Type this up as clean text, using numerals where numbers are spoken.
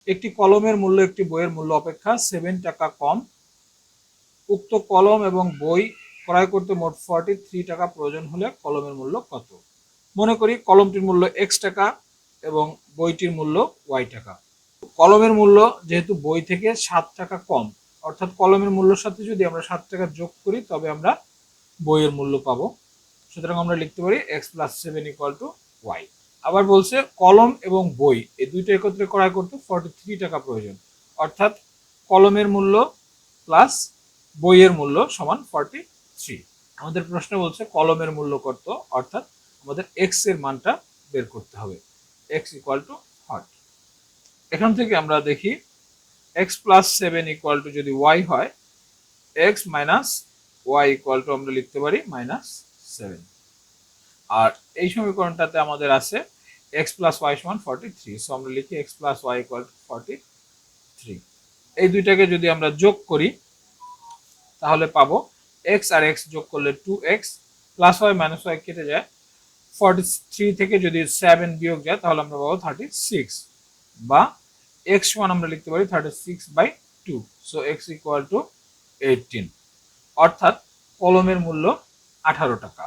একটি কলমের মূল্য একটি বইয়ের মূল্য অপেক্ষা 7 টাকা কম। উক্ত কলম এবং বই ক্রয় করতে মোট 43 টাকা প্রয়োজন হলে কলমের মূল্য কত? মনে করি কলমটির মূল্য x টাকা এবং বইটির মূল্য y টাকা। কলমের মূল্য যেহেতু বই থেকে 7 টাকা কম, অর্থাৎ কলমের মূল্যের সাথে যদি আমরা 7 টাকা যোগ করি তবে আমরা বইয়ের মূল্য পাবো। সুতরাং আমরা লিখতে পারি x + 7 = y। আবার বলছে কলম এবং বই এই দুইটা একত্রে ক্রয় করতে 43 টাকা প্রয়োজন, অর্থাৎ কলমের মূল্য প্লাস বইয়ের মূল্য সমান 43। আমাদের প্রশ্ন বলছে কলমের মূল্য কত, অর্থাৎ আমাদের x এর মানটা বের করতে হবে। x = what? এখান থেকে আমরা দেখি x + 7 = যদি y হয়, x - y = আমরা লিখতে পারি -7। আর এই সমীকরণটাতে আমাদের আছে x + y = 43, সো আমরা লিখি x + y = 43। এই দুইটাকে যদি আমরা যোগ করি তাহলে পাবো x আর x যোগ করলে 2x, +y - y কেটে যায়, 43 থেকে যদি 7 বিয়োগ যায় তাহলে আমরা পাবো 36, বা x সমান আমরা লিখতে পারি 36/2, সো x = 18, অর্থাৎ কলমের মূল্য 18 টাকা।